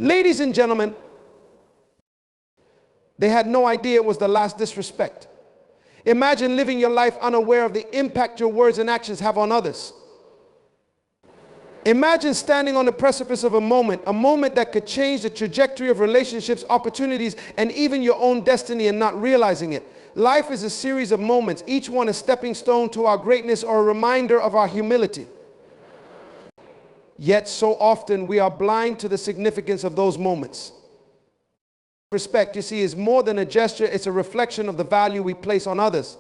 Ladies and gentlemen, they had no idea it was the last disrespect. Imagine living your life unaware of the impact your words and actions have on others. Imagine standing on the precipice of a moment that could change the trajectory of relationships, opportunities, and even your own destiny and not realizing it. Life is a series of moments, each one a stepping stone to our greatness or a reminder of our humility. Yet so often we are blind to the significance of those moments. Respect, you see, is more than a gesture. It's a reflection of the value we place on others.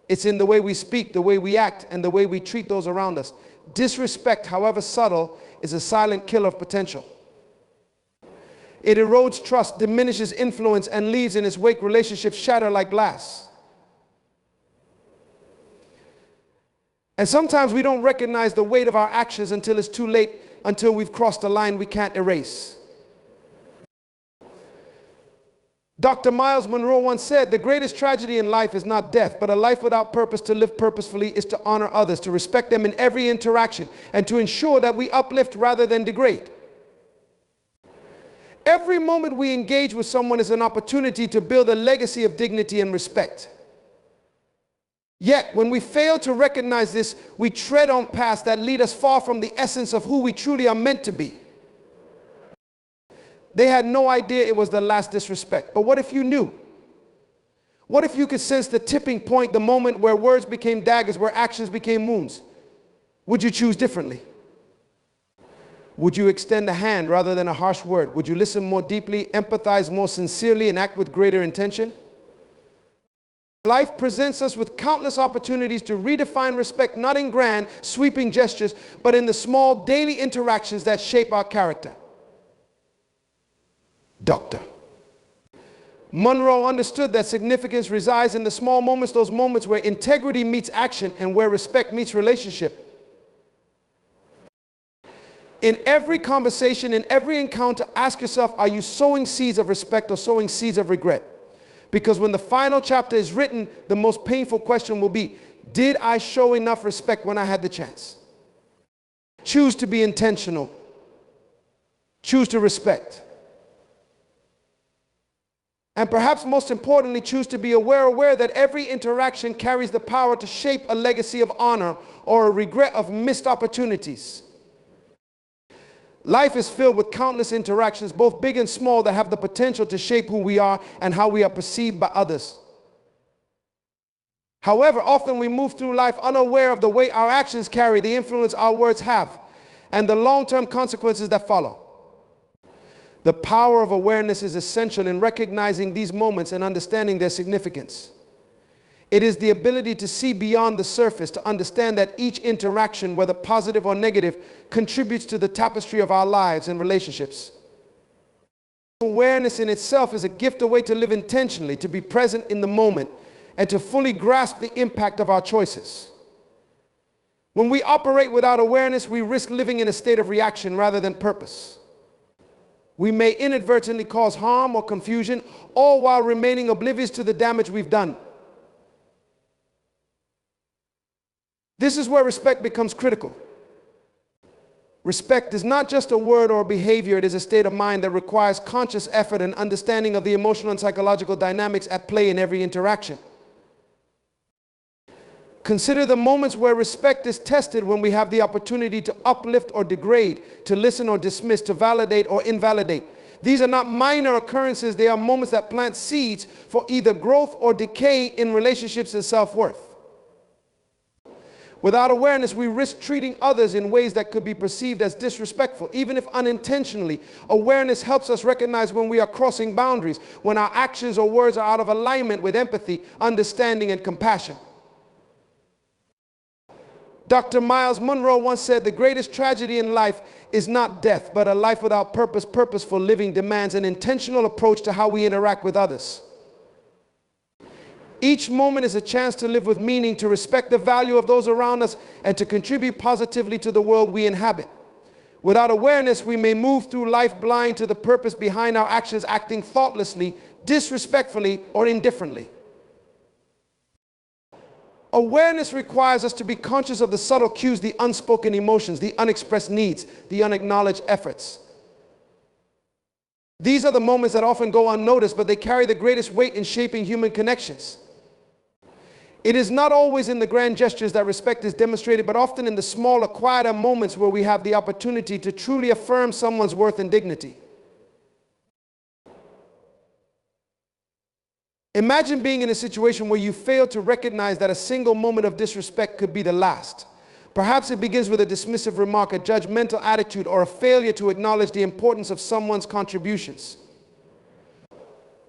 It's in the way we speak, the way we act, and the way we treat those around us. Disrespect, however subtle, is a silent killer of potential. It erodes trust, diminishes influence, and leaves in its wake relationships shatter like glass. And sometimes we don't recognize the weight of our actions until it's too late, until we've crossed a line we can't erase. Dr. Myles Munroe once said, the greatest tragedy in life is not death, but a life without purpose. To live purposefully is to honor others, to respect them in every interaction, and to ensure that we uplift rather than degrade. Every moment we engage with someone is an opportunity to build a legacy of dignity and respect. Yet, when we fail to recognize this, we tread on paths that lead us far from the essence of who we truly are meant to be. They had no idea it was the last disrespect. But what if you knew? What if you could sense the tipping point, the moment where words became daggers, where actions became wounds? Would you choose differently? Would you extend a hand rather than a harsh word? Would you listen more deeply, empathize more sincerely, and act with greater intention? Life presents us with countless opportunities to redefine respect, not in grand, sweeping gestures, but in the small daily interactions that shape our character. Dr. Munroe understood that significance resides in the small moments, those moments where integrity meets action and where respect meets relationship. In every conversation, in every encounter, ask yourself, are you sowing seeds of respect or sowing seeds of regret? Because when the final chapter is written, the most painful question will be, did I show enough respect when I had the chance? Choose to be intentional. Choose to respect. And perhaps most importantly, choose to be aware that every interaction carries the power to shape a legacy of honor or a regret of missed opportunities. Life is filled with countless interactions, both big and small, that have the potential to shape who we are and how we are perceived by others. However, often we move through life unaware of the weight our actions carry, the influence our words have, and the long-term consequences that follow. The power of awareness is essential in recognizing these moments and understanding their significance. It is the ability to see beyond the surface, to understand that each interaction, whether positive or negative, contributes to the tapestry of our lives and relationships. Awareness in itself is a gift, a way to live intentionally, to be present in the moment, and to fully grasp the impact of our choices. When we operate without awareness, we risk living in a state of reaction rather than purpose. We may inadvertently cause harm or confusion, all while remaining oblivious to the damage we've done. This is where respect becomes critical. Respect is not just a word or a behavior, it is a state of mind that requires conscious effort and understanding of the emotional and psychological dynamics at play in every interaction. Consider the moments where respect is tested, when we have the opportunity to uplift or degrade, to listen or dismiss, to validate or invalidate. These are not minor occurrences, they are moments that plant seeds for either growth or decay in relationships and self-worth. Without awareness, we risk treating others in ways that could be perceived as disrespectful, even if unintentionally. Awareness helps us recognize when we are crossing boundaries, when our actions or words are out of alignment with empathy, understanding, and compassion. Dr. Myles Munroe once said, the greatest tragedy in life is not death, but a life without purpose. Purposeful living demands an intentional approach to how we interact with others. Each moment is a chance to live with meaning, to respect the value of those around us, and to contribute positively to the world we inhabit. Without awareness, we may move through life blind to the purpose behind our actions, acting thoughtlessly, disrespectfully, or indifferently. Awareness requires us to be conscious of the subtle cues, the unspoken emotions, the unexpressed needs, the unacknowledged efforts. These are the moments that often go unnoticed, but they carry the greatest weight in shaping human connections. It is not always in the grand gestures that respect is demonstrated, but often in the smaller, quieter moments where we have the opportunity to truly affirm someone's worth and dignity. Imagine being in a situation where you fail to recognize that a single moment of disrespect could be the last. Perhaps it begins with a dismissive remark, a judgmental attitude, or a failure to acknowledge the importance of someone's contributions.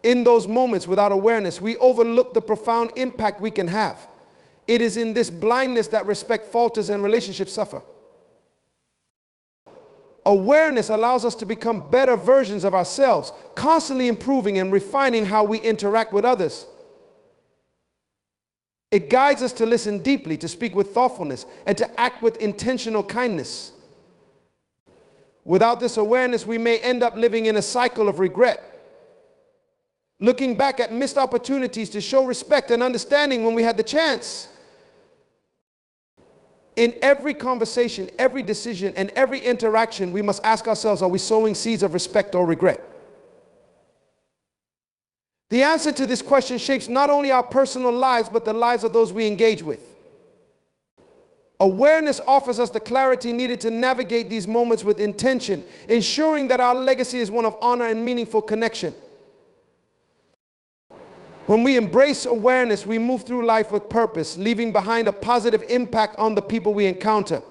In those moments, without awareness, we overlook the profound impact we can have. It is in this blindness that respect falters and relationships suffer. Awareness allows us to become better versions of ourselves, constantly improving and refining how we interact with others. It guides us to listen deeply, to speak with thoughtfulness, and to act with intentional kindness. Without this awareness, we may end up living in a cycle of regret, looking back at missed opportunities to show respect and understanding when we had the chance. In every conversation, every decision, and every interaction, we must ask ourselves, are we sowing seeds of respect or regret? The answer to this question shapes not only our personal lives, but the lives of those we engage with. Awareness offers us the clarity needed to navigate these moments with intention, ensuring that our legacy is one of honor and meaningful connection. When we embrace awareness, we move through life with purpose, leaving behind a positive impact on the people we encounter.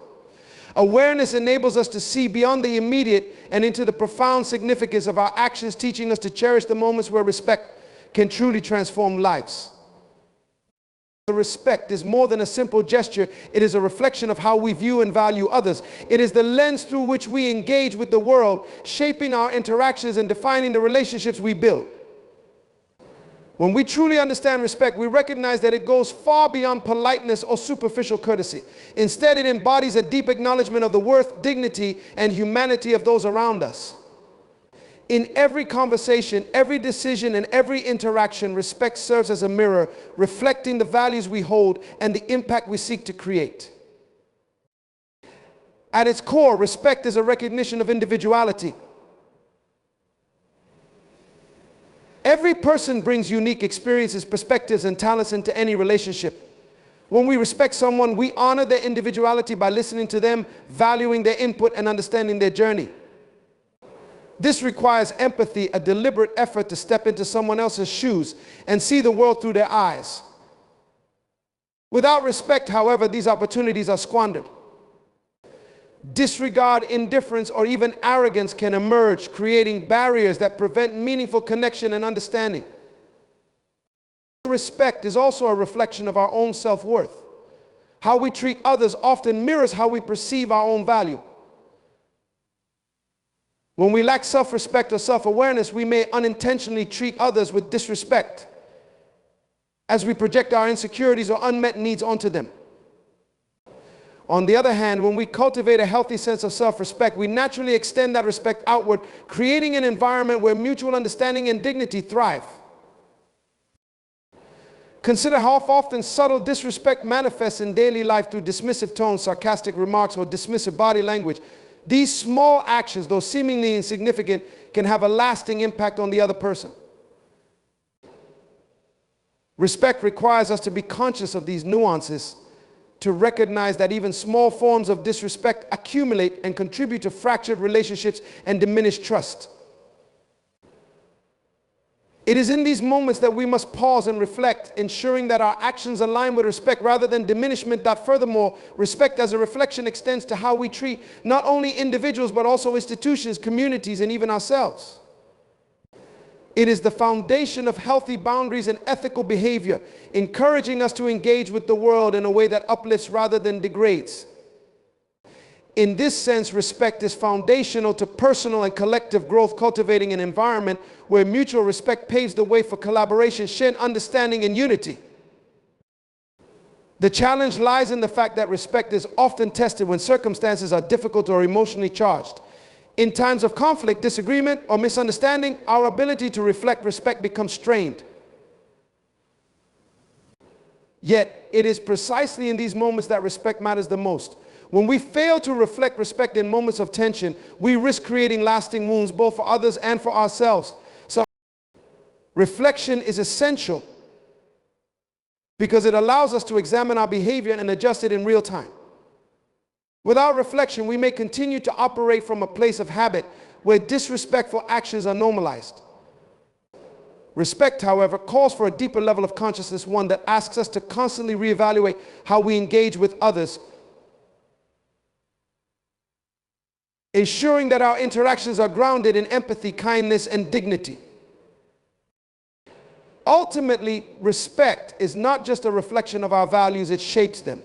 Awareness enables us to see beyond the immediate and into the profound significance of our actions, teaching us to cherish the moments where respect can truly transform lives. Respect is more than a simple gesture. It is a reflection of how we view and value others. It is the lens through which we engage with the world, shaping our interactions and defining the relationships we build. When we truly understand respect, we recognize that it goes far beyond politeness or superficial courtesy. Instead, it embodies a deep acknowledgement of the worth, dignity, and humanity of those around us. In every conversation, every decision, and every interaction, respect serves as a mirror, reflecting the values we hold and the impact we seek to create. At its core, respect is a recognition of individuality. Every person brings unique experiences, perspectives, and talents into any relationship. When we respect someone, we honor their individuality by listening to them, valuing their input, and understanding their journey. This requires empathy, a deliberate effort to step into someone else's shoes and see the world through their eyes. Without respect, however, these opportunities are squandered. Disregard, indifference, or even arrogance can emerge, creating barriers that prevent meaningful connection and understanding. Respect is also a reflection of our own self-worth. How we treat others often mirrors how we perceive our own value. When we lack self-respect or self-awareness, we may unintentionally treat others with disrespect as we project our insecurities or unmet needs onto them. On the other hand, when we cultivate a healthy sense of self-respect, we naturally extend that respect outward, creating an environment where mutual understanding and dignity thrive. Consider how often subtle disrespect manifests in daily life through dismissive tones, sarcastic remarks, or dismissive body language. These small actions, though seemingly insignificant, can have a lasting impact on the other person. Respect requires us to be conscious of these nuances, to recognize that even small forms of disrespect accumulate and contribute to fractured relationships and diminished trust. It is in these moments that we must pause and reflect, ensuring that our actions align with respect rather than diminishment. That furthermore, respect as a reflection extends to how we treat not only individuals but also institutions, communities, and even ourselves. It is the foundation of healthy boundaries and ethical behavior, encouraging us to engage with the world in a way that uplifts rather than degrades. In this sense, respect is foundational to personal and collective growth, cultivating an environment where mutual respect paves the way for collaboration, shared understanding, and unity. The challenge lies in the fact that respect is often tested when circumstances are difficult or emotionally charged. In times of conflict, disagreement, or misunderstanding, our ability to reflect respect becomes strained. Yet, it is precisely in these moments that respect matters the most. When we fail to reflect respect in moments of tension, we risk creating lasting wounds both for others and for ourselves. So reflection is essential because it allows us to examine our behavior and adjust it in real time. Without reflection, we may continue to operate from a place of habit where disrespectful actions are normalized. Respect, however, calls for a deeper level of consciousness, one that asks us to constantly reevaluate how we engage with others, ensuring that our interactions are grounded in empathy, kindness, and dignity. Ultimately, respect is not just a reflection of our values, it shapes them.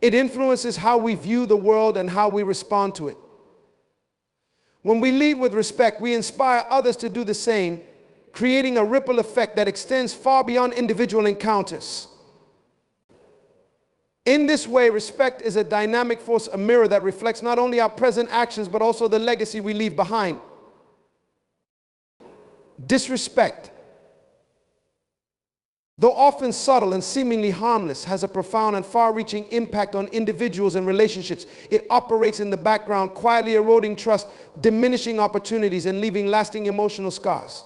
It influences how we view the world and how we respond to it. When we lead with respect, we inspire others to do the same, creating a ripple effect that extends far beyond individual encounters. In this way, respect is a dynamic force, a mirror that reflects not only our present actions, but also the legacy we leave behind. Disrespect, though often subtle and seemingly harmless, has a profound and far-reaching impact on individuals and relationships. It operates in the background, quietly eroding trust, diminishing opportunities, and leaving lasting emotional scars.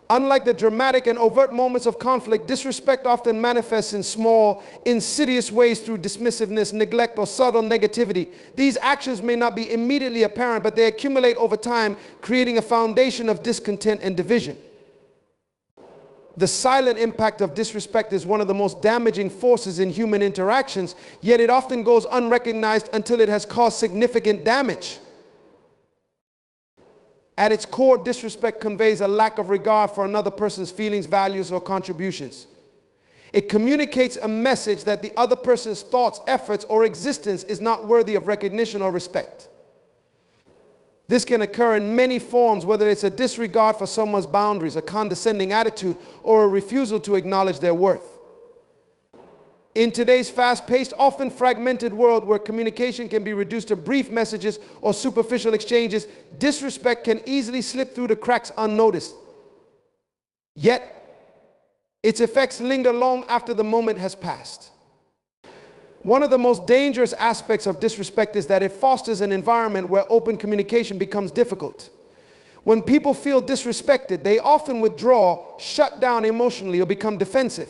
Unlike the dramatic and overt moments of conflict, disrespect often manifests in small, insidious ways through dismissiveness, neglect, or subtle negativity. These actions may not be immediately apparent, but they accumulate over time, creating a foundation of discontent and division. The silent impact of disrespect is one of the most damaging forces in human interactions, yet it often goes unrecognized until it has caused significant damage. At its core, disrespect conveys a lack of regard for another person's feelings, values, or contributions. It communicates a message that the other person's thoughts, efforts, or existence is not worthy of recognition or respect. This can occur in many forms, whether it's a disregard for someone's boundaries, a condescending attitude, or a refusal to acknowledge their worth. In today's fast-paced, often fragmented world where communication can be reduced to brief messages or superficial exchanges, disrespect can easily slip through the cracks unnoticed. Yet, its effects linger long after the moment has passed. One of the most dangerous aspects of disrespect is that it fosters an environment where open communication becomes difficult. When people feel disrespected, they often withdraw, shut down emotionally, or become defensive.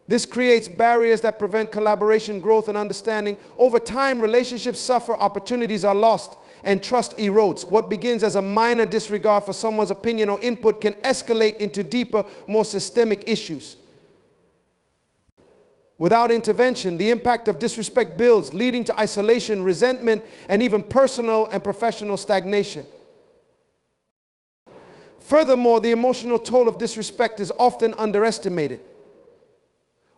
This creates barriers that prevent collaboration, growth, and understanding. Over time, relationships suffer, opportunities are lost, and trust erodes. What begins as a minor disregard for someone's opinion or input can escalate into deeper, more systemic issues. Without intervention, the impact of disrespect builds, leading to isolation, resentment, and even personal and professional stagnation. Furthermore, the emotional toll of disrespect is often underestimated.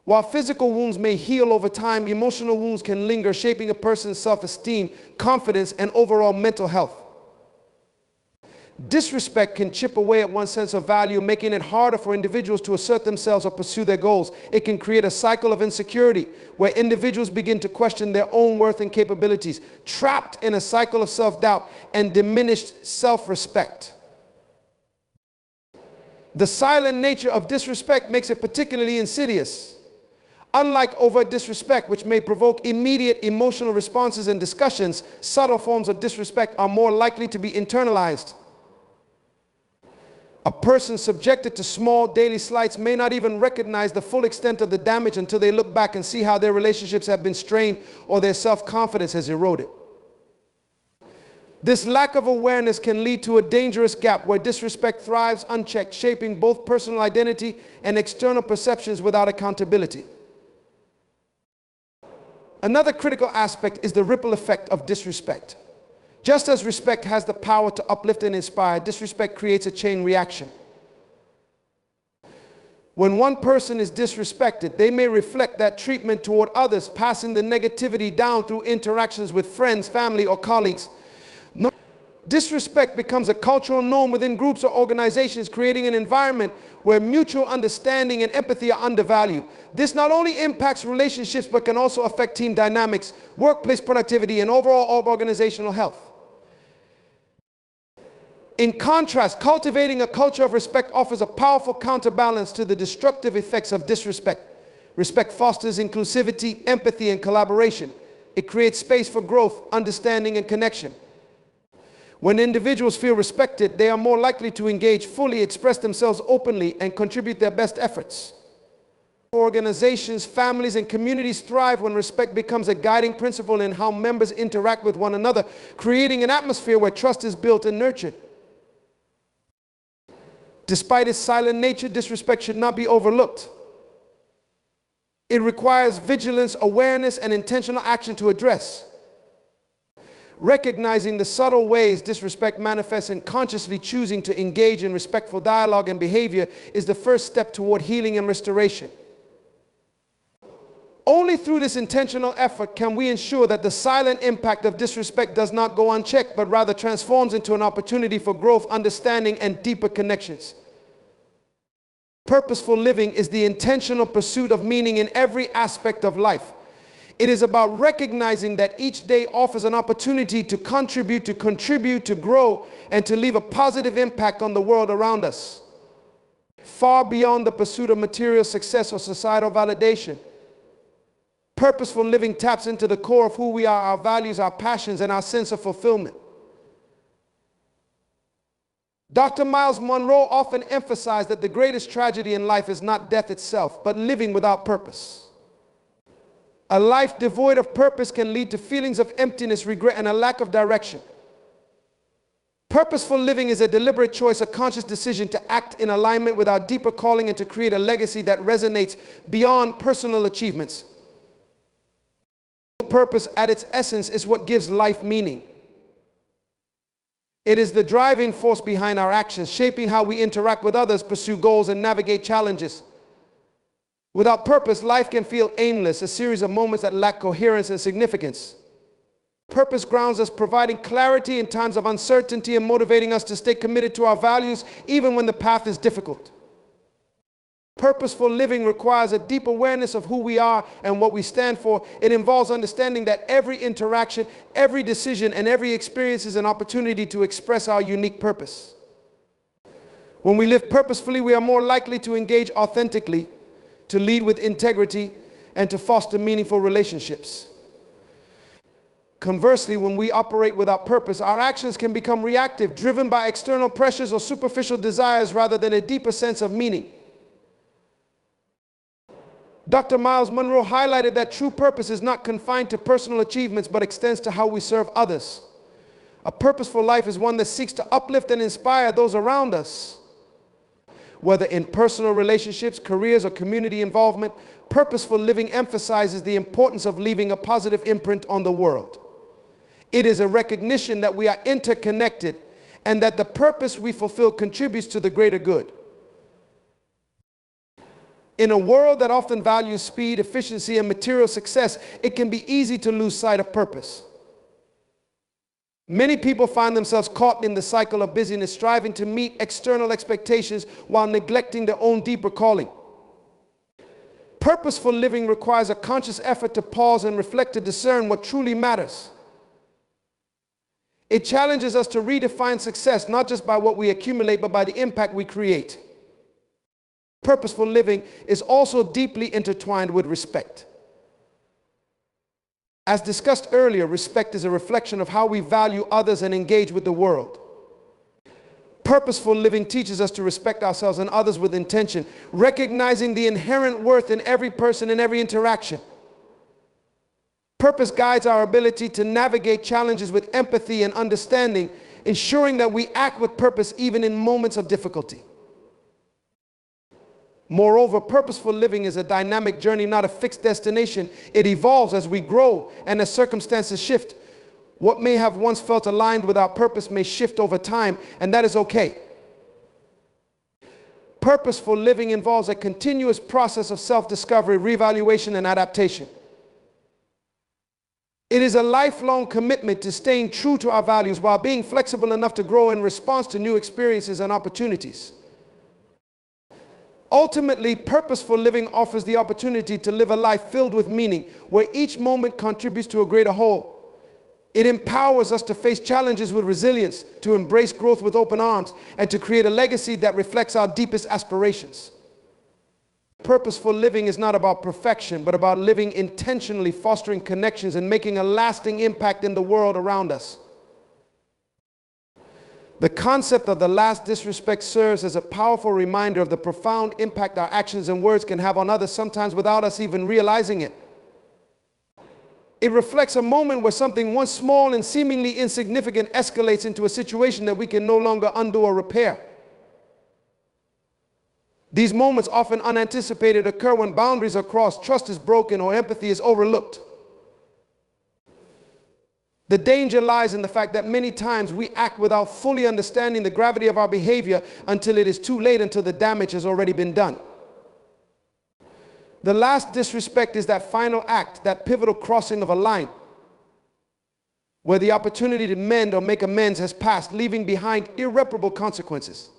While physical wounds may heal over time, emotional wounds can linger, shaping a person's self-esteem, confidence, and overall mental health. Disrespect can chip away at one's sense of value, making it harder for individuals to assert themselves or pursue their goals. It can create a cycle of insecurity where individuals begin to question their own worth and capabilities, trapped in a cycle of self-doubt and diminished self-respect. The silent nature of disrespect makes it particularly insidious. Unlike overt disrespect, which may provoke immediate emotional responses and discussions, subtle forms of disrespect are more likely to be internalized. A person subjected to small daily slights may not even recognize the full extent of the damage until they look back and see how their relationships have been strained or their self-confidence has eroded. This lack of awareness can lead to a dangerous gap where disrespect thrives unchecked, shaping both personal identity and external perceptions without accountability. Another critical aspect is the ripple effect of disrespect. Just as respect has the power to uplift and inspire, disrespect creates a chain reaction. When one person is disrespected, they may reflect that treatment toward others, passing the negativity down through interactions with friends, family, or colleagues. Disrespect becomes a cultural norm within groups or organizations, creating an environment where mutual understanding and empathy are undervalued. This not only impacts relationships, but can also affect team dynamics, workplace productivity, and overall organizational health. In contrast, cultivating a culture of respect offers a powerful counterbalance to the destructive effects of disrespect. Respect fosters inclusivity, empathy, and collaboration. It creates space for growth, understanding, and connection. When individuals feel respected, they are more likely to engage fully, express themselves openly, and contribute their best efforts. Organizations, families, and communities thrive when respect becomes a guiding principle in how members interact with one another, creating an atmosphere where trust is built and nurtured. Despite its silent nature, disrespect should not be overlooked. It requires vigilance, awareness, and intentional action to address. Recognizing the subtle ways disrespect manifests and consciously choosing to engage in respectful dialogue and behavior is the first step toward healing and restoration. Only through this intentional effort can we ensure that the silent impact of disrespect does not go unchecked, but rather transforms into an opportunity for growth, understanding, and deeper connections. Purposeful living is the intentional pursuit of meaning in every aspect of life. It is about recognizing that each day offers an opportunity to contribute, to grow, and to leave a positive impact on the world around us. Far beyond the pursuit of material success or societal validation, purposeful living taps into the core of who we are, our values, our passions, and our sense of fulfillment. Dr. Myles Munroe often emphasized that the greatest tragedy in life is not death itself, but living without purpose. A life devoid of purpose can lead to feelings of emptiness, regret, and a lack of direction. Purposeful living is a deliberate choice, a conscious decision to act in alignment with our deeper calling and to create a legacy that resonates beyond personal achievements. Purpose at its essence is what gives life meaning. It is the driving force behind our actions, shaping how we interact with others, pursue goals, and navigate challenges. Without purpose, life can feel aimless, a series of moments that lack coherence and significance. Purpose grounds us, providing clarity in times of uncertainty and motivating us to stay committed to our values even when the path is difficult. Purposeful living requires a deep awareness of who we are and what we stand for. It involves understanding that every interaction, every decision, and every experience is an opportunity to express our unique purpose. When we live purposefully, we are more likely to engage authentically, to lead with integrity, and to foster meaningful relationships. Conversely, when we operate without purpose, our actions can become reactive, driven by external pressures or superficial desires rather than a deeper sense of meaning. Dr. Myles Munroe highlighted that true purpose is not confined to personal achievements, but extends to how we serve others. A purposeful life is one that seeks to uplift and inspire those around us. Whether in personal relationships, careers, or community involvement, purposeful living emphasizes the importance of leaving a positive imprint on the world. It is a recognition that we are interconnected and that the purpose we fulfill contributes to the greater good. In a world that often values speed, efficiency, and material success, it can be easy to lose sight of purpose. Many people find themselves caught in the cycle of busyness, striving to meet external expectations while neglecting their own deeper calling. Purposeful living requires a conscious effort to pause and reflect, to discern what truly matters. It challenges us to redefine success, not just by what we accumulate, but by the impact we create. Purposeful living is also deeply intertwined with respect. As discussed earlier, respect is a reflection of how we value others and engage with the world. Purposeful living teaches us to respect ourselves and others with intention, recognizing the inherent worth in every person and every interaction. Purpose guides our ability to navigate challenges with empathy and understanding, ensuring that we act with purpose even in moments of difficulty. Moreover, purposeful living is a dynamic journey, not a fixed destination. It evolves as we grow and as circumstances shift. What may have once felt aligned with our purpose may shift over time, and that is okay. Purposeful living involves a continuous process of self-discovery, reevaluation, and adaptation. It is a lifelong commitment to staying true to our values while being flexible enough to grow in response to new experiences and opportunities. Ultimately, purposeful living offers the opportunity to live a life filled with meaning, where each moment contributes to a greater whole. It empowers us to face challenges with resilience, to embrace growth with open arms, and to create a legacy that reflects our deepest aspirations. Purposeful living is not about perfection, but about living intentionally, fostering connections, and making a lasting impact in the world around us. The concept of the last disrespect serves as a powerful reminder of the profound impact our actions and words can have on others, sometimes without us even realizing it. It reflects a moment where something once small and seemingly insignificant escalates into a situation that we can no longer undo or repair. These moments, often unanticipated, occur when boundaries are crossed, trust is broken, or empathy is overlooked. The danger lies in the fact that many times we act without fully understanding the gravity of our behavior until it is too late, until the damage has already been done. The last disrespect is that final act, that pivotal crossing of a line, where the opportunity to mend or make amends has passed, leaving behind irreparable consequences.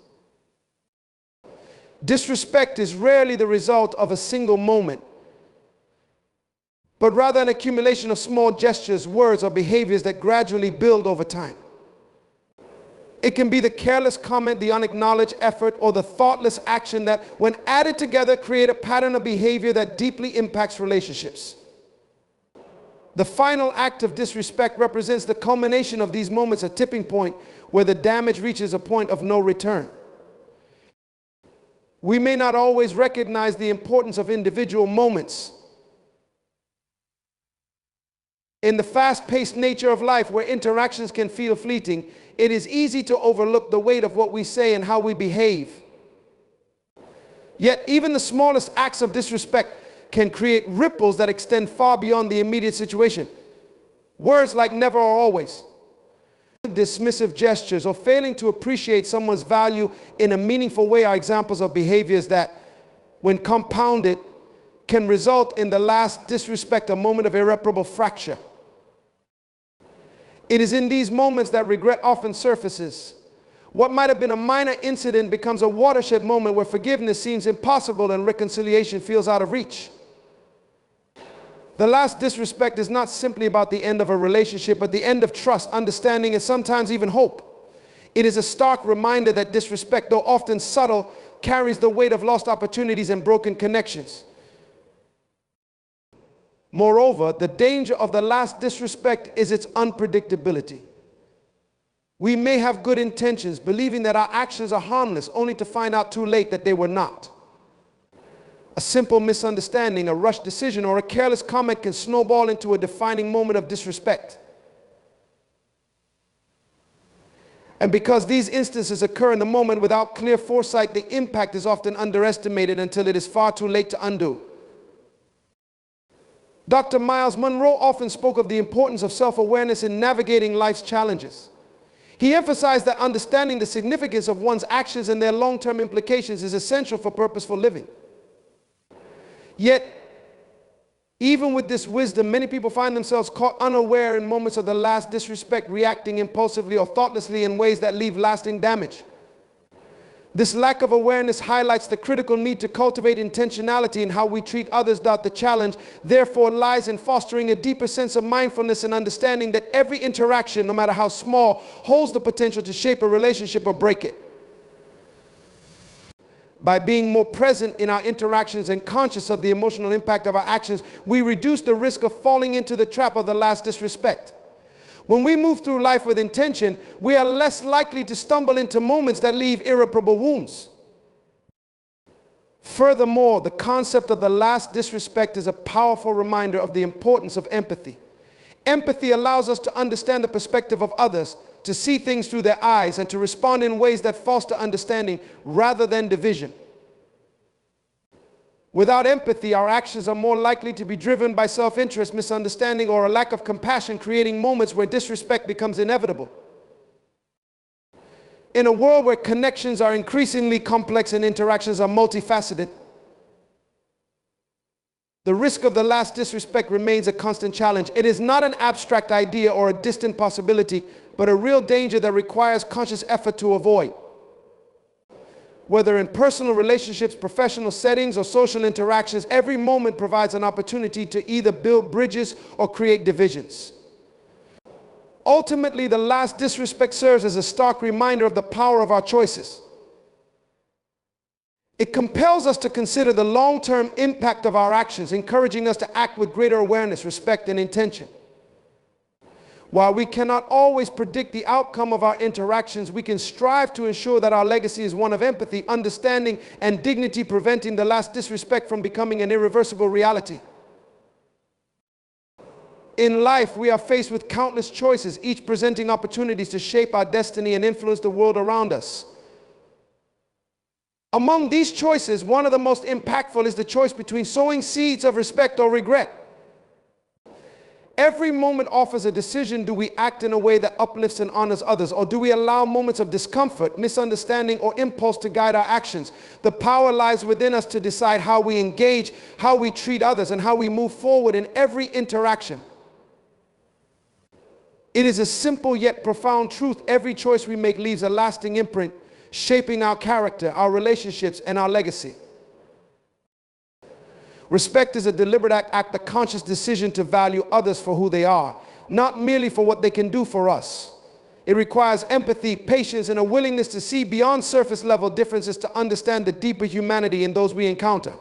Disrespect is rarely the result of a single moment, but rather an accumulation of small gestures, words, or behaviors that gradually build over time. It can be the careless comment, the unacknowledged effort, or the thoughtless action that, when added together, create a pattern of behavior that deeply impacts relationships. The final act of disrespect represents the culmination of these moments, a tipping point where the damage reaches a point of no return. We may not always recognize the importance of individual moments. In the fast-paced nature of life, where interactions can feel fleeting, it is easy to overlook the weight of what we say and how we behave. Yet, even the smallest acts of disrespect can create ripples that extend far beyond the immediate situation. Words like never or always, dismissive gestures, or failing to appreciate someone's value in a meaningful way are examples of behaviors that, when compounded, can result in the last disrespect, a moment of irreparable fracture. It is in these moments that regret often surfaces. What might have been a minor incident becomes a watershed moment where forgiveness seems impossible and reconciliation feels out of reach. The last disrespect is not simply about the end of a relationship, but the end of trust, understanding, and sometimes even hope. It is a stark reminder that disrespect, though often subtle, carries the weight of lost opportunities and broken connections. Moreover, the danger of the last disrespect is its unpredictability. We may have good intentions, believing that our actions are harmless, only to find out too late that they were not. A simple misunderstanding, a rushed decision, or a careless comment can snowball into a defining moment of disrespect. And because these instances occur in the moment without clear foresight, the impact is often underestimated until it is far too late to undo. Dr. Myles Munroe often spoke of the importance of self-awareness in navigating life's challenges. He emphasized that understanding the significance of one's actions and their long-term implications is essential for purposeful living. Yet, even with this wisdom, many people find themselves caught unaware in moments of the last disrespect, reacting impulsively or thoughtlessly in ways that leave lasting damage. This lack of awareness highlights the critical need to cultivate intentionality in how we treat others. The challenge, therefore, lies in fostering a deeper sense of mindfulness and understanding that every interaction, no matter how small, holds the potential to shape a relationship or break it. By being more present in our interactions and conscious of the emotional impact of our actions, we reduce the risk of falling into the trap of the last disrespect. When we move through life with intention, we are less likely to stumble into moments that leave irreparable wounds. Furthermore, the concept of the last disrespect is a powerful reminder of the importance of empathy. Empathy allows us to understand the perspective of others, to see things through their eyes, and to respond in ways that foster understanding rather than division. Without empathy, our actions are more likely to be driven by self-interest, misunderstanding, or a lack of compassion, creating moments where disrespect becomes inevitable. In a world where connections are increasingly complex and interactions are multifaceted, the risk of the last disrespect remains a constant challenge. It is not an abstract idea or a distant possibility, but a real danger that requires conscious effort to avoid. Whether in personal relationships, professional settings, or social interactions, every moment provides an opportunity to either build bridges or create divisions. Ultimately, the last disrespect serves as a stark reminder of the power of our choices. It compels us to consider the long-term impact of our actions, encouraging us to act with greater awareness, respect, and intention. While we cannot always predict the outcome of our interactions, we can strive to ensure that our legacy is one of empathy, understanding, and dignity, preventing the last disrespect from becoming an irreversible reality. In life, we are faced with countless choices, each presenting opportunities to shape our destiny and influence the world around us. Among these choices, one of the most impactful is the choice between sowing seeds of respect or regret. Every moment offers a decision. Do we act in a way that uplifts and honors others, or do we allow moments of discomfort, misunderstanding, or impulse to guide our actions? The power lies within us to decide how we engage, how we treat others, and how we move forward in every interaction. It is a simple yet profound truth. Every choice we make leaves a lasting imprint, shaping our character, our relationships, and our legacy. Respect is a deliberate act, a conscious decision to value others for who they are, not merely for what they can do for us. It requires empathy, patience, and a willingness to see beyond surface level differences to understand the deeper humanity in those we encounter.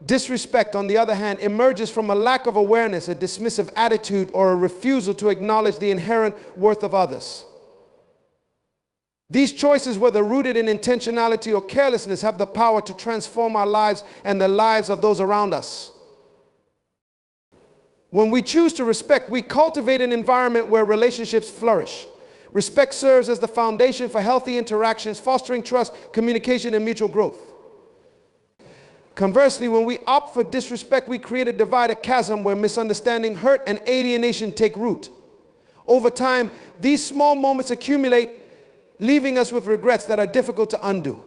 Disrespect, on the other hand, emerges from a lack of awareness, a dismissive attitude, or a refusal to acknowledge the inherent worth of others. These choices, whether rooted in intentionality or carelessness, have the power to transform our lives and the lives of those around us. When we choose to respect, we cultivate an environment where relationships flourish. Respect serves as the foundation for healthy interactions, fostering trust, communication, and mutual growth. Conversely, when we opt for disrespect, we create a divide, a chasm where misunderstanding, hurt, and alienation take root. Over time, these small moments accumulate, leaving us with regrets that are difficult to undo.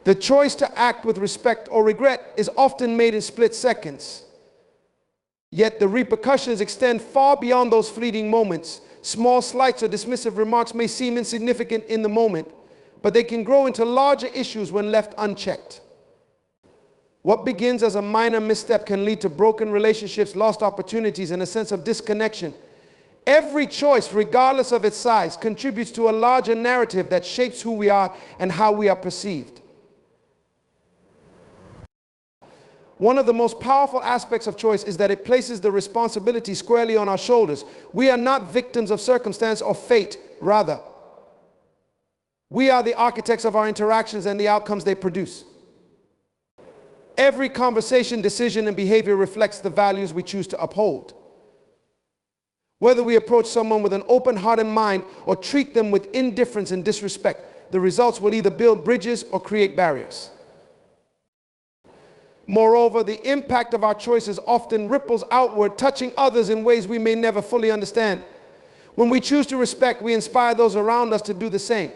The choice to act with respect or regret is often made in split seconds. Yet the repercussions extend far beyond those fleeting moments. Small slights or dismissive remarks may seem insignificant in the moment, but they can grow into larger issues when left unchecked. What begins as a minor misstep can lead to broken relationships, lost opportunities, and a sense of disconnection. Every choice, regardless of its size, contributes to a larger narrative that shapes who we are and how we are perceived. One of the most powerful aspects of choice is that it places the responsibility squarely on our shoulders. We are not victims of circumstance or fate. Rather, we are the architects of our interactions and the outcomes they produce. Every conversation, decision, and behavior reflects the values we choose to uphold. Whether we approach someone with an open heart and mind or treat them with indifference and disrespect, the results will either build bridges or create barriers. Moreover, the impact of our choices often ripples outward, touching others in ways we may never fully understand. When we choose to respect, we inspire those around us to do the same.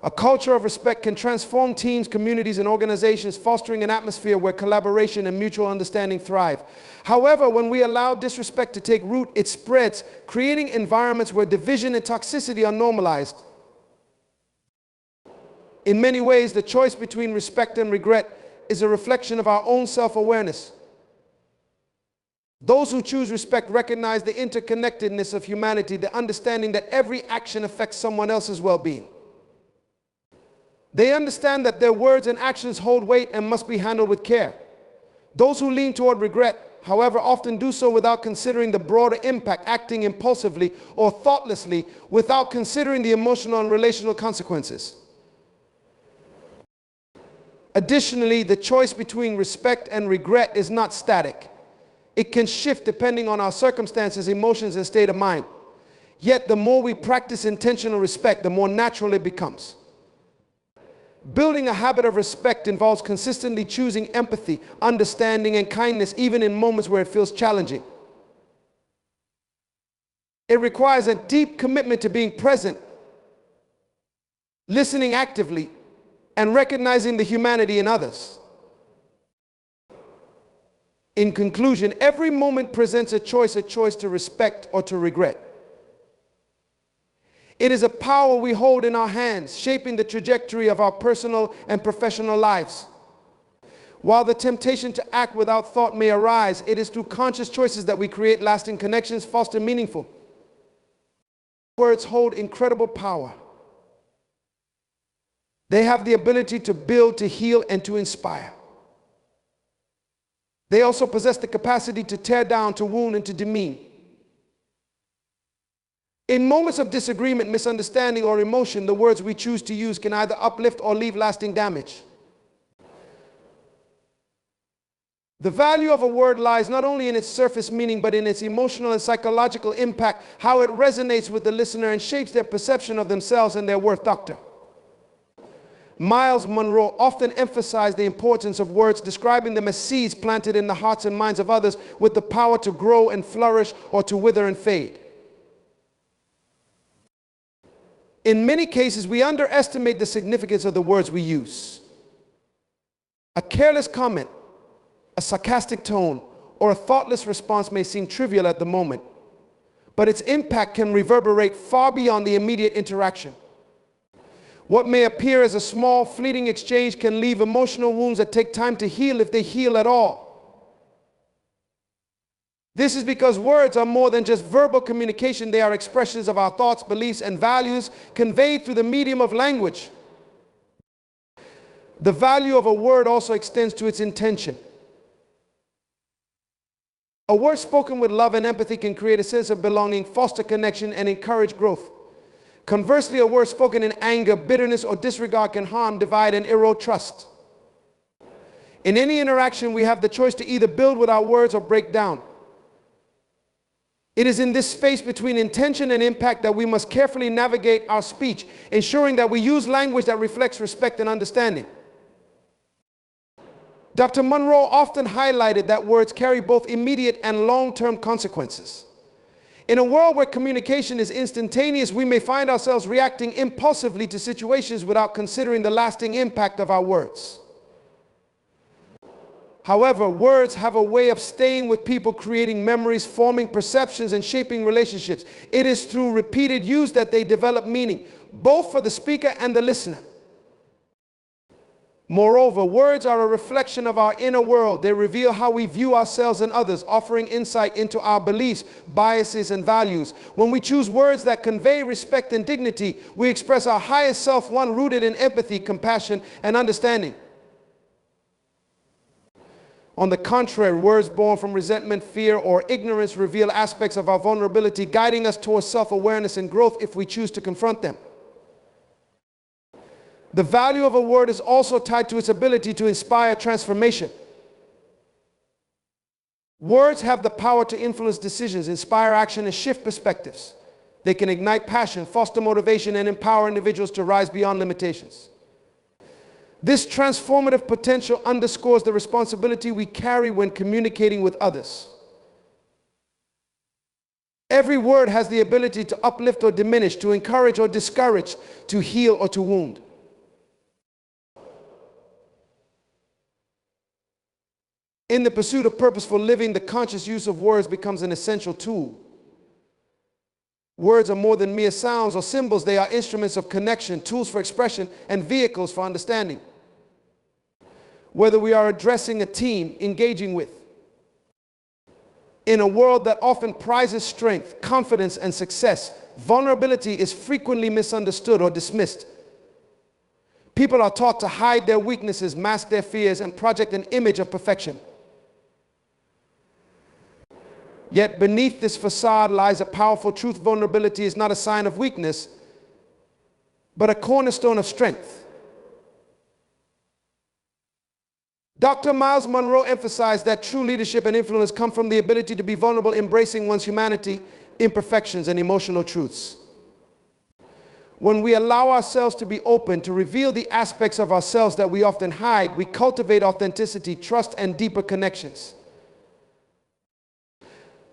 A culture of respect can transform teams, communities, and organizations, fostering an atmosphere where collaboration and mutual understanding thrive. However, when we allow disrespect to take root, it spreads, creating environments where division and toxicity are normalized. In many ways, the choice between respect and regret is a reflection of our own self-awareness. Those who choose respect recognize the interconnectedness of humanity, the understanding that every action affects someone else's well-being. They understand that their words and actions hold weight and must be handled with care. Those who lean toward regret, however, often do so without considering the broader impact, acting impulsively or thoughtlessly without considering the emotional and relational consequences. Additionally, the choice between respect and regret is not static. It can shift depending on our circumstances, emotions, and state of mind. Yet, the more we practice intentional respect, the more natural it becomes. Building a habit of respect involves consistently choosing empathy, understanding, and kindness, even in moments where it feels challenging. It requires a deep commitment to being present, listening actively, and recognizing the humanity in others. In conclusion, every moment presents a choice to respect or to regret. It is a power we hold in our hands, shaping the trajectory of our personal and professional lives. While the temptation to act without thought may arise, it is through conscious choices that we create lasting connections, foster meaningful. Words hold incredible power. They have the ability to build, to heal, and to inspire. They also possess the capacity to tear down, to wound, and to demean. In moments of disagreement, misunderstanding, or emotion, the words we choose to use can either uplift or leave lasting damage. The value of a word lies not only in its surface meaning, but in its emotional and psychological impact, how it resonates with the listener and shapes their perception of themselves and their worth doctrine. Myles Munroe often emphasized the importance of words, describing them as seeds planted in the hearts and minds of others with the power to grow and flourish or to wither and fade. In many cases, we underestimate the significance of the words we use. A careless comment, a sarcastic tone, or a thoughtless response may seem trivial at the moment, but its impact can reverberate far beyond the immediate interaction. What may appear as a small, fleeting exchange can leave emotional wounds that take time to heal, if they heal at all. This is because words are more than just verbal communication. They are expressions of our thoughts, beliefs, and values conveyed through the medium of language. The value of a word also extends to its intention. A word spoken with love and empathy can create a sense of belonging, foster connection, and encourage growth. Conversely, a word spoken in anger, bitterness, or disregard can harm, divide, and erode trust. In any interaction, we have the choice to either build with our words or break down. It is in this space between intention and impact that we must carefully navigate our speech, ensuring that we use language that reflects respect and understanding. Dr. Munroe often highlighted that words carry both immediate and long-term consequences. In a world where communication is instantaneous, we may find ourselves reacting impulsively to situations without considering the lasting impact of our words. However, words have a way of staying with people, creating memories, forming perceptions, and shaping relationships. It is through repeated use that they develop meaning, both for the speaker and the listener. Moreover, words are a reflection of our inner world. They reveal how we view ourselves and others, offering insight into our beliefs, biases, and values. When we choose words that convey respect and dignity, we express our highest self, one rooted in empathy, compassion, and understanding. On the contrary, words born from resentment, fear, or ignorance reveal aspects of our vulnerability, guiding us towards self-awareness and growth if we choose to confront them. The value of a word is also tied to its ability to inspire transformation. Words have the power to influence decisions, inspire action, and shift perspectives. They can ignite passion, foster motivation, and empower individuals to rise beyond limitations. This transformative potential underscores the responsibility we carry when communicating with others. Every word has the ability to uplift or diminish, to encourage or discourage, to heal or to wound. In the pursuit of purposeful living, the conscious use of words becomes an essential tool. Words are more than mere sounds or symbols. They are instruments of connection, tools for expression, and vehicles for understanding. Whether we are addressing a team, engaging with. In a world that often prizes strength, confidence, and success, vulnerability is frequently misunderstood or dismissed. People are taught to hide their weaknesses, mask their fears, and project an image of perfection. Yet beneath this facade lies a powerful truth. Vulnerability is not a sign of weakness, but a cornerstone of strength. Dr. Myles Munroe emphasized that true leadership and influence come from the ability to be vulnerable, embracing one's humanity, imperfections, and emotional truths. When we allow ourselves to be open, to reveal the aspects of ourselves that we often hide, we cultivate authenticity, trust, and deeper connections.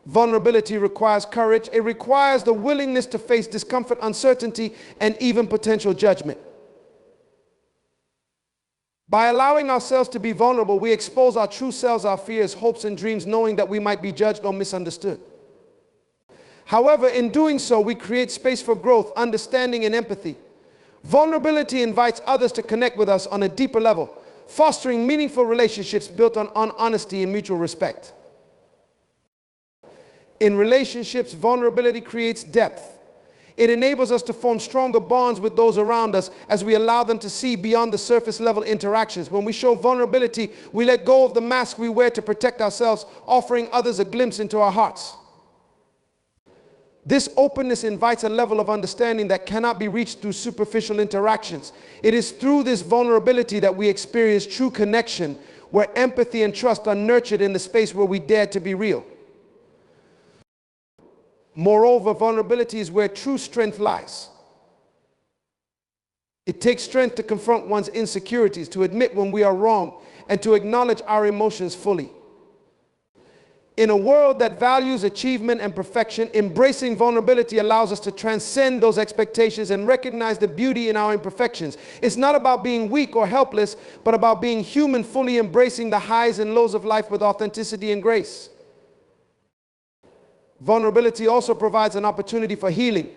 Vulnerability requires courage. It requires the willingness to face discomfort, uncertainty, and even potential judgment. By allowing ourselves to be vulnerable, we expose our true selves, our fears, hopes, and dreams, knowing that we might be judged or misunderstood. However, in doing so, we create space for growth, understanding, and empathy. Vulnerability invites others to connect with us on a deeper level, fostering meaningful relationships built on honesty and mutual respect. In relationships, vulnerability creates depth. It enables us to form stronger bonds with those around us as we allow them to see beyond the surface level interactions. When we show vulnerability, we let go of the mask we wear to protect ourselves, offering others a glimpse into our hearts. This openness invites a level of understanding that cannot be reached through superficial interactions. It is through this vulnerability that we experience true connection, where empathy and trust are nurtured in the space where we dare to be real. Moreover, vulnerability is where true strength lies. It takes strength to confront one's insecurities, to admit when we are wrong, and to acknowledge our emotions fully. In a world that values achievement and perfection, embracing vulnerability allows us to transcend those expectations and recognize the beauty in our imperfections. It's not about being weak or helpless, but about being human, fully embracing the highs and lows of life with authenticity and grace. Vulnerability also provides an opportunity for healing.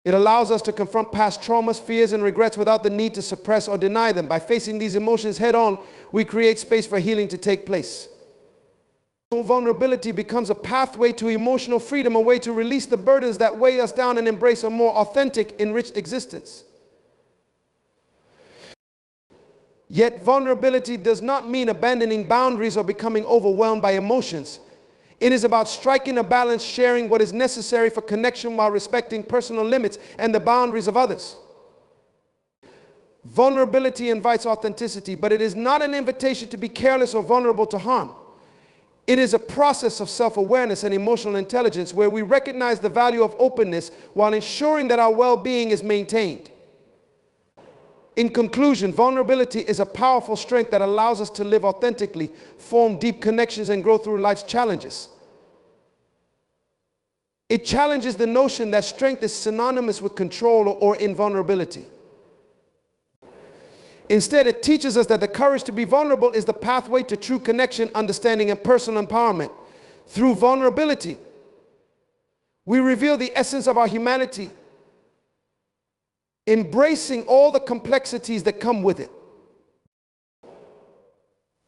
It allows us to confront past traumas, fears, and regrets without the need to suppress or deny them. By facing these emotions head on, we create space for healing to take place. Vulnerability becomes a pathway to emotional freedom, a way to release the burdens that weigh us down and embrace a more authentic, enriched existence. Yet vulnerability does not mean abandoning boundaries or becoming overwhelmed by emotions. It is about striking a balance, sharing what is necessary for connection while respecting personal limits and the boundaries of others. Vulnerability invites authenticity, but it is not an invitation to be careless or vulnerable to harm. It is a process of self-awareness and emotional intelligence where we recognize the value of openness while ensuring that our well-being is maintained. In conclusion, vulnerability is a powerful strength that allows us to live authentically, form deep connections, and grow through life's challenges. It challenges the notion that strength is synonymous with control or invulnerability. Instead, it teaches us that the courage to be vulnerable is the pathway to true connection, understanding, and personal empowerment. Through vulnerability, we reveal the essence of our humanity, embracing all the complexities that come with it.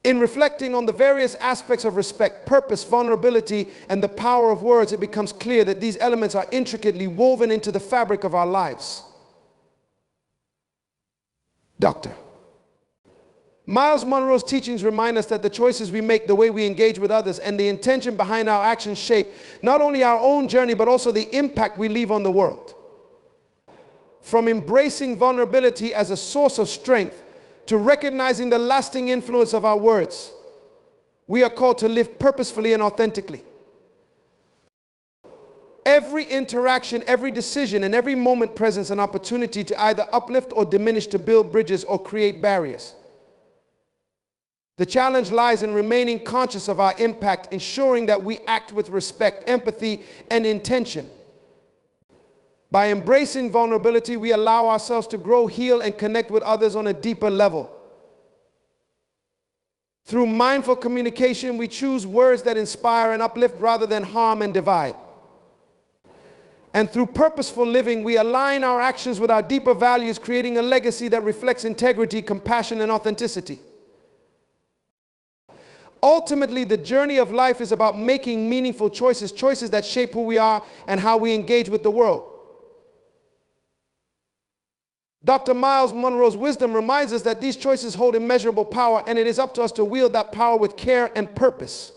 In reflecting on the various aspects of respect, purpose, vulnerability, and the power of words, it becomes clear that these elements are intricately woven into the fabric of our lives. Doctor. Myles Munroe's teachings remind us that the choices we make, the way we engage with others, and the intention behind our actions shape not only our own journey, but also the impact we leave on the world. From embracing vulnerability as a source of strength to recognizing the lasting influence of our words, we are called to live purposefully and authentically. Every interaction, every decision, and every moment presents an opportunity to either uplift or diminish, to build bridges or create barriers. The challenge lies in remaining conscious of our impact, ensuring that we act with respect, empathy, and intention. By embracing vulnerability, we allow ourselves to grow, heal, and connect with others on a deeper level. Through mindful communication, we choose words that inspire and uplift rather than harm and divide. And through purposeful living, we align our actions with our deeper values, creating a legacy that reflects integrity, compassion, and authenticity. Ultimately, the journey of life is about making meaningful choices, choices that shape who we are and how we engage with the world. Dr. Myles Munroe's wisdom reminds us that these choices hold immeasurable power, and it is up to us to wield that power with care and purpose.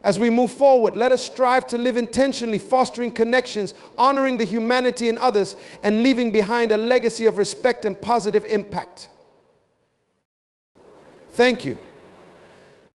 As we move forward, let us strive to live intentionally, fostering connections, honoring the humanity in others, and leaving behind a legacy of respect and positive impact. Thank you.